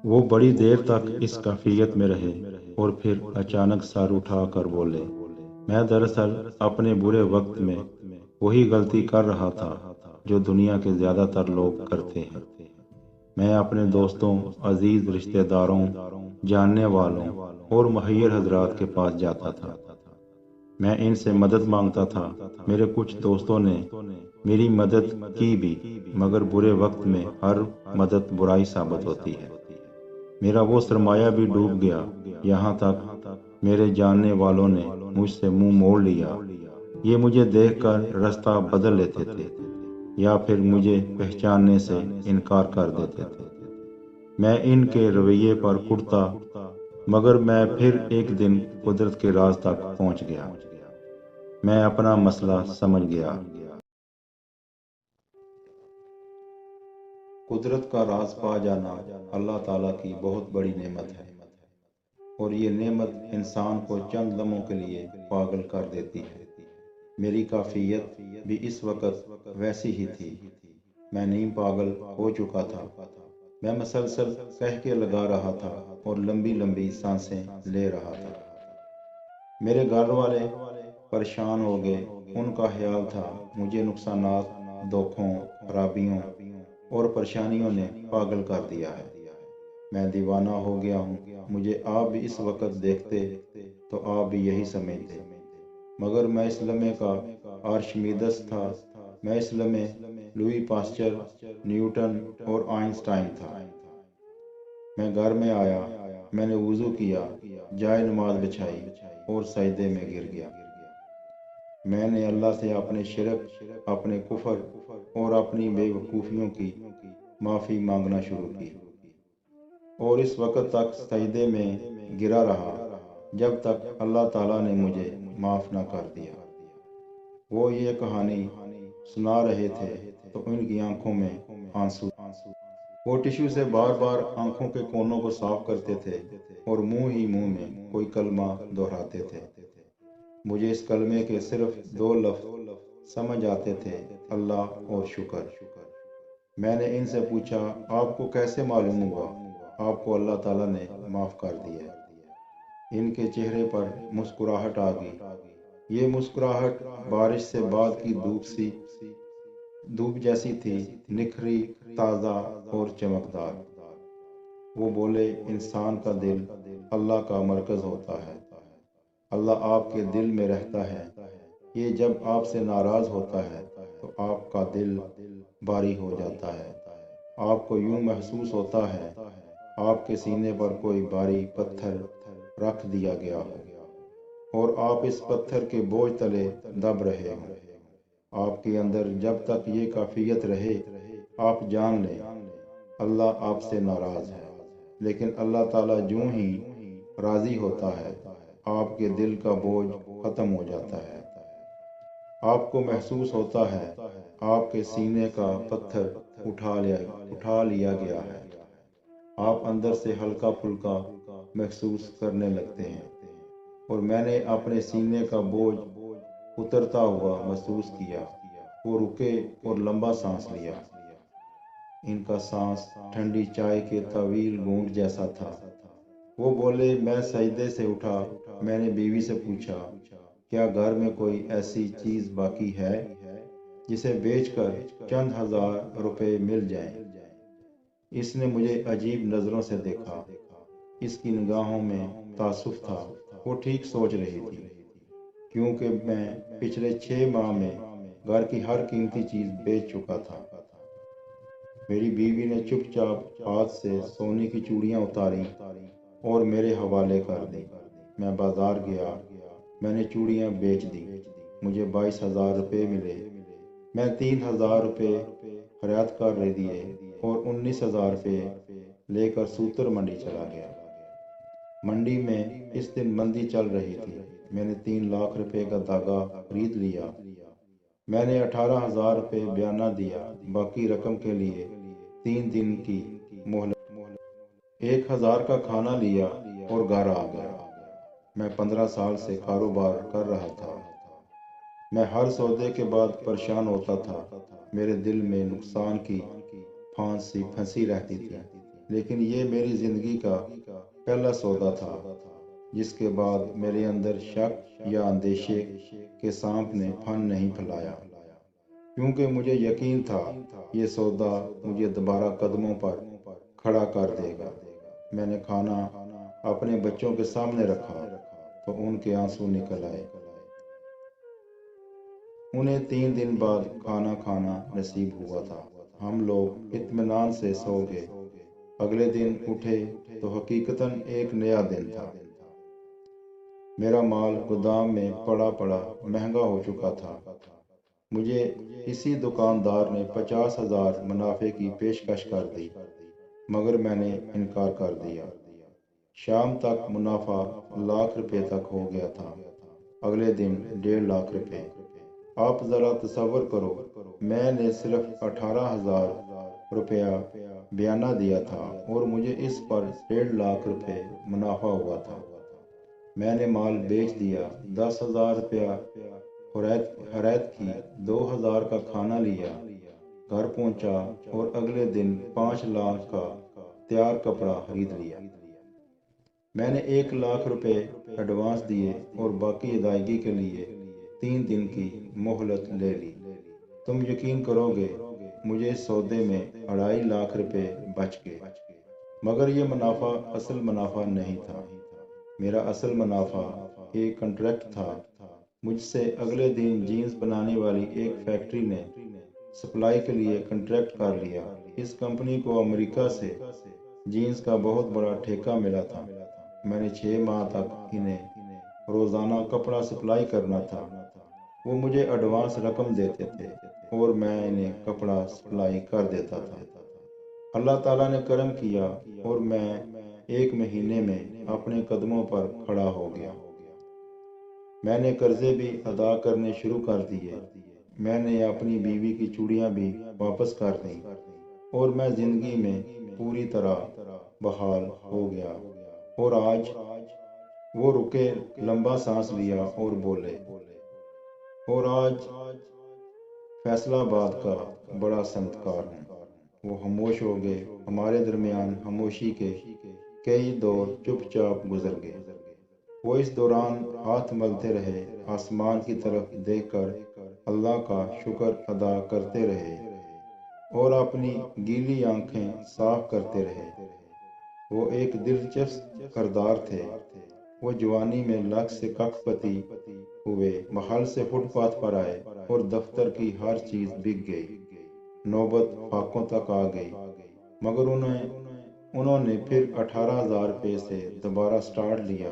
وہ بڑی دیر تک اس کیفیت میں رہے اور پھر اچانک سر اٹھا کر بولے، میں دراصل اپنے برے وقت میں وہی غلطی کر رہا تھا جو دنیا کے زیادہ تر لوگ کرتے ہیں۔ میں اپنے دوستوں، عزیز رشتہ داروں، جاننے والوں اور مہیر حضرات کے پاس جاتا تھا۔ میں ان سے مدد مانگتا تھا۔ میرے کچھ دوستوں نے میری مدد کی بھی، مگر برے وقت میں ہر مدد برائی ثابت ہوتی ہے۔ میرا وہ سرمایہ بھی ڈوب گیا، یہاں تک میرے جاننے والوں نے مجھ سے منہ موڑ لیا۔ یہ مجھے دیکھ کر راستہ بدل لیتے تھے یا پھر مجھے پہچاننے سے انکار کر دیتے تھے۔ میں ان کے رویے پر کڑتا، مگر میں پھر ایک دن قدرت کے راز تک پہنچ گیا۔ میں اپنا مسئلہ سمجھ گیا۔ قدرت کا راز پا جانا اللہ تعالیٰ کی بہت بڑی نعمت ہے، اور یہ نعمت انسان کو چند لمحوں کے لیے پاگل کر دیتی ہے۔ میری کیفیت بھی اس وقت ویسی ہی تھی۔ میں نیم پاگل ہو چکا تھا۔ میں مسلسل قہقہے لگا رہا تھا اور لمبی لمبی سانسیں لے رہا تھا۔ میرے گھر والے پریشان ہو گئے۔ ان کا خیال تھا مجھے نقصانات، دھوکوں، خرابیوں اور پریشانیوں نے پاگل کر دیا ہے۔ میں دیوانہ ہو گیا ہوں۔ مجھے آپ بھی اس وقت دیکھتے تو آپ بھی یہی سمجھتے، مگر میں اس لمحے کا آرشمیدس تھا۔ میں اس لمحے لوئی پاسچر، نیوٹن اور آئنسٹائن تھا۔ میں گھر میں آیا، میں نے وضو کیا، جائے نماز بچھائی اور سجدے میں گر گیا۔ میں نے اللہ سے اپنے شرک، اپنے کفر اور اپنی بے وقوفیوں کی معافی مانگنا شروع کی، اور اس وقت تک سجدے میں گرا رہا جب تک اللہ تعالیٰ نے مجھے معاف نہ کر دیا۔ وہ یہ کہانی سنا رہے تھے تو ان کی آنکھوں میں آنسو۔ وہ ٹشو سے بار بار آنکھوں کے کونوں کو صاف کرتے تھے اور منہ ہی منہ میں کوئی کلمہ دہراتے تھے۔ مجھے اس کلمے کے صرف 2 لفظ سمجھ آتے تھے، اللہ اور شکر۔ میں نے ان سے پوچھا، آپ کو کیسے معلوم ہوا آپ کو اللہ تعالیٰ نے معاف کر دیا؟ ان کے چہرے پر مسکراہٹ آ گئی۔ یہ مسکراہٹ بارش سے بعد کی دھوپ جیسی تھی، نکھری، تازہ اور چمکدار۔ وہ بولے، انسان کا دل اللہ کا مرکز ہوتا ہے۔ اللہ آپ کے دل میں رہتا ہے۔ یہ جب آپ سے ناراض ہوتا ہے تو آپ کا دل بھاری ہو جاتا ہے۔ آپ کو یوں محسوس ہوتا ہے آپ کے سینے پر کوئی بھاری پتھر رکھ دیا گیا ہو اور آپ اس پتھر کے بوجھ تلے دب رہے ہوں۔ آپ کے اندر جب تک یہ کیفیت رہے، آپ جان لیں اللہ آپ سے ناراض ہے، لیکن اللہ تعالیٰ جوں ہی راضی ہوتا ہے آپ کے دل کا بوجھ ختم ہو جاتا ہے۔ آپ کو محسوس ہوتا ہے آپ کے سینے کا پتھر اٹھا لیا گیا ہے۔ آپ اندر سے ہلکا پھلکا محسوس کرنے لگتے ہیں، اور میں نے اپنے سینے کا بوجھ اترتا ہوا محسوس کیا۔ وہ رکے اور لمبا سانس لیا۔ ان کا سانس ٹھنڈی چائے کے طویل گھونٹ جیسا تھا۔ وہ بولے، میں سجدے سے اٹھا۔ میں نے بیوی سے پوچھا، کیا گھر میں کوئی ایسی چیز باقی ہے جسے بیچ کر چند ہزار روپے مل جائیں؟ اس نے مجھے عجیب نظروں سے دیکھا۔ اس کی نگاہوں میں تعصب تھا۔ وہ ٹھیک سوچ رہی تھی، کیونکہ میں پچھلے 6 ماہ میں گھر کی ہر قیمتی چیز بیچ چکا تھا۔ میری بیوی نے چپ چاپ ہاتھ سے سونے کی چوڑیاں اتاری اور میرے حوالے کر دی۔ میں بازار گیا، میں نے چوڑیاں بیچ دی۔ مجھے 22,000 روپے ملے۔ میں 3,000 روپے خرید کر دیے اور 19,000 روپے لے کر سوتر منڈی چلا گیا۔ منڈی میں اس دن مندی چل رہی تھی۔ میں نے 3 لاکھ روپے کا دھاگا خرید لیا۔ میں نے 18,000 روپے بیانہ دیا، باقی رقم کے لیے 3 دن کی مہلت۔ 1,000 کا کھانا لیا اور گھر آ گیا۔ میں 15 سال سے کاروبار کر رہا تھا۔ میں ہر سودے کے بعد پریشان ہوتا تھا۔ میرے دل میں نقصان کی پھانسی پھنسی رہتی تھی۔ لیکن یہ میری زندگی کا پہلا سودا تھا جس کے بعد میرے اندر شک یا اندیشے کے سانپ نے پھن نہیں پھیلایا، کیونکہ مجھے یقین تھا یہ سودا مجھے دوبارہ قدموں پر کھڑا کر دے گا۔ میں نے کھانا اپنے بچوں کے سامنے رکھا تو ان کے آنسو نکل آئے۔ انہیں 3 دن بعد کھانا کھانا نصیب ہوا تھا۔ ہم لوگ اطمینان سے سو گئے۔ اگلے دن اٹھے تو حقیقتاً ایک نیا دن تھا۔ میرا مال گودام میں پڑا مہنگا ہو چکا تھا۔ مجھے اسی دکاندار نے 50,000 منافع کی پیشکش کر دی، مگر میں نے انکار کر دیا۔ شام تک منافع ₹1,00,000 تک ہو گیا تھا، اگلے دن ₹1,50,000۔ آپ ذرا تصور کرو، میں نے صرف ₹18,000 بیانہ دیا تھا اور مجھے اس پر ₹1,50,000 منافع ہوا تھا۔ میں نے مال بیچ دیا، ₹10,000 خرید کی، $2,000 کا کھانا لیا، گھر پہنچا اور اگلے دن 5,00,000 کا تیار کپڑا خرید لیا۔ میں نے ₹1,00,000 ایڈوانس دیے اور باقی ادائیگی کے لیے 3 دن کی مہلت لے لی۔ تم یقین کرو گے مجھے اس سودے میں ₹2,50,000 بچ گئے، مگر یہ منافع اصل منافع نہیں تھا۔ میرا اصل منافع ایک کنٹریکٹ تھا۔ مجھ سے اگلے دن جینز بنانے والی ایک فیکٹری نے سپلائی کے لیے کنٹریکٹ کر لیا۔ اس کمپنی کو امریکہ سے جینز کا بہت بڑا ٹھیکہ ملا تھا۔ میں نے 6 ماہ تک انہیں روزانہ کپڑا سپلائی کرنا تھا۔ وہ مجھے ایڈوانس رقم دیتے تھے اور میں انہیں کپڑا سپلائی کر دیتا تھا۔ اللہ تعالیٰ نے کرم کیا اور میں 1 مہینے میں اپنے قدموں پر کھڑا ہو گیا۔ میں نے قرضے بھی ادا کرنے شروع کر دیے۔ میں نے اپنی بیوی کی چوڑیاں بھی واپس کر دیں اور میں زندگی میں پوری طرح بحال ہو گیا۔ اور آج وہ رکے، لمبا سانس لیا اور بولے، اور آج فیصل آباد کا بڑا صنعتکار ہوں۔ وہ خاموش ہو گئے۔ ہمارے درمیان خاموشی کے کئی دور چپ چاپ گزر گئے۔ وہ اس دوران ہاتھ ملتے رہے، آسمان کی طرف دیکھ کر اللہ کا شکر ادا کرتے رہے اور اپنی گیلی آنکھیں صاف کرتے رہے۔ وہ ایک دلچسپ کردار تھے۔ وہ جوانی میں لک سے ککھ پتی ہوئے محل سے فٹ پاتھ پر آئے اور دفتر کی ہر چیز بک گئی۔ نوبت فاقوں تک آ گئی، مگر انہوں نے پھر ₹18,000 سے دوبارہ سٹارٹ لیا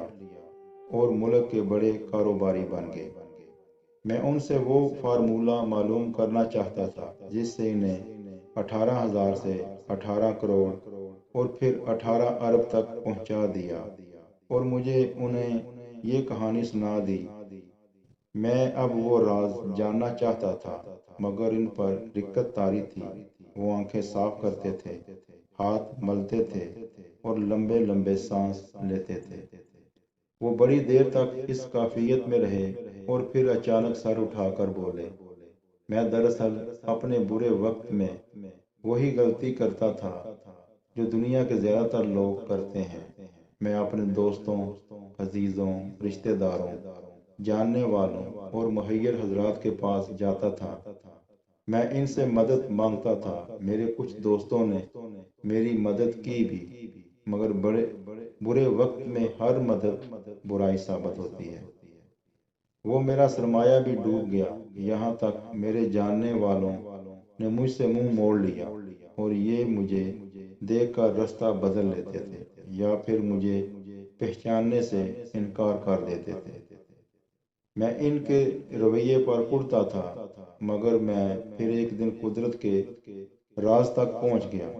اور ملک کے بڑے کاروباری بن گئے۔ میں ان سے وہ فارمولہ معلوم کرنا چاہتا تھا جس سے انہیں 18,000 سے 18 کروڑ اور پھر 18 ارب تک پہنچا دیا، اور مجھے انہیں یہ کہانی سنا دی۔ میں اب وہ راز جاننا چاہتا تھا، مگر ان پر رکت طاری تھی۔ وہ آنکھیں صاف کرتے تھے، ہاتھ ملتے تھے اور لمبے لمبے سانس لیتے تھے۔ وہ بڑی دیر تک اس کیفیت میں رہے اور پھر اچانک سر اٹھا کر بولے، میں دراصل اپنے برے وقت میں وہی غلطی کرتا تھا جو دنیا کے زیادہ تر لوگ کرتے ہیں۔ میں اپنے دوستوں، عزیزوں، رشتہ داروں، جاننے والوں اور مہیر حضرات کے پاس جاتا تھا۔ میں ان سے مدد مانگتا تھا۔ میرے کچھ دوستوں نے میری مدد کی بھی، مگر برے وقت میں ہر مدد برائی ثابت ہوتی ہے۔ وہ میرا سرمایہ بھی ڈوب گیا، یہاں تک میرے جاننے والوں نے مجھ سے منہ موڑ لیا اور یہ مجھے دیکھ کر راستہ بدل لیتے تھے یا پھر مجھے پہچاننے سے انکار کر دیتے تھے۔ میں ان کے رویے پر اڑتا تھا، مگر میں پھر ایک دن قدرت کے راز تک پہنچ گیا۔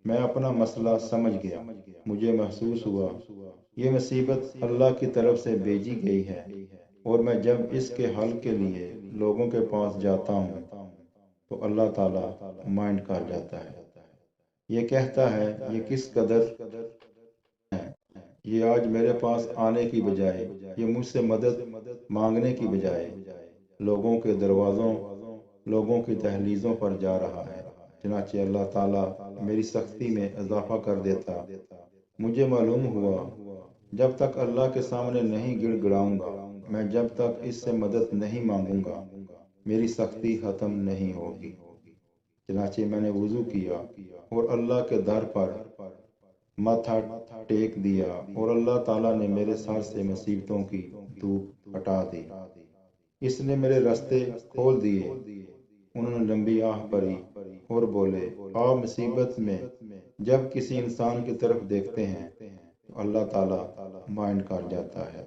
میں اپنا مسئلہ سمجھ گیا۔ مجھے محسوس ہوا یہ مصیبت اللہ کی طرف سے بھیجی گئی ہے، اور میں جب اس کے حل کے لیے لوگوں کے پاس جاتا ہوں تو اللہ تعالیٰ مائنڈ کر جاتا ہے۔ یہ کہتا ہے یہ کس قدر ہے، یہ آج میرے پاس آنے کی بجائے، یہ مجھ سے مدد مانگنے کی بجائے لوگوں کے دروازوں، لوگوں کی دہلیزوں پر جا رہا ہے۔ چنانچہ اللہ تعالیٰ میری سختی میں اضافہ کر دیتا۔ مجھے معلوم ہوا جب تک اللہ کے سامنے نہیں گڑ گڑاؤں گا، میں جب تک اس سے مدد نہیں مانگوں گا، میری سختی ختم نہیں ہوگی۔ چنانچہ میں نے وضو کیا اور اللہ کے در پر ماتھا ٹیک دیا اور اللہ تعالیٰ نے میرے سر سے مصیبتوں کی دھوپ ہٹا دی۔ اس نے میرے راستے کھول دیے۔ انہوں نے لمبی آہ بھری اور بولے، آپ مصیبت میں جب کسی انسان کی طرف دیکھتے ہیں تو اللہ تعالیٰ مائنڈ کر جاتا ہے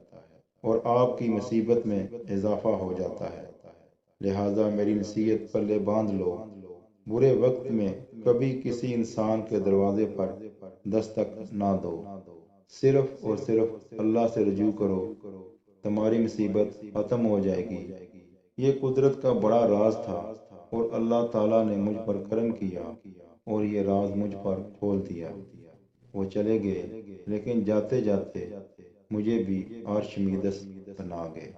اور آپ کی مصیبت میں اضافہ ہو جاتا ہے۔ لہٰذا میری نصیحت پلے باندھ لو، برے وقت میں کبھی کسی انسان کے دروازے پر دستک نہ دو، صرف اور صرف اللہ سے رجوع کرو، تمہاری مصیبت ختم ہو جائے گی۔ یہ قدرت کا بڑا راز تھا اور اللہ تعالیٰ نے مجھ پر کرم کیا اور یہ راز مجھ پر کھول دیا۔ وہ چلے گئے لیکن جاتے جاتے مجھے بھی عرش میدس بنا گئے۔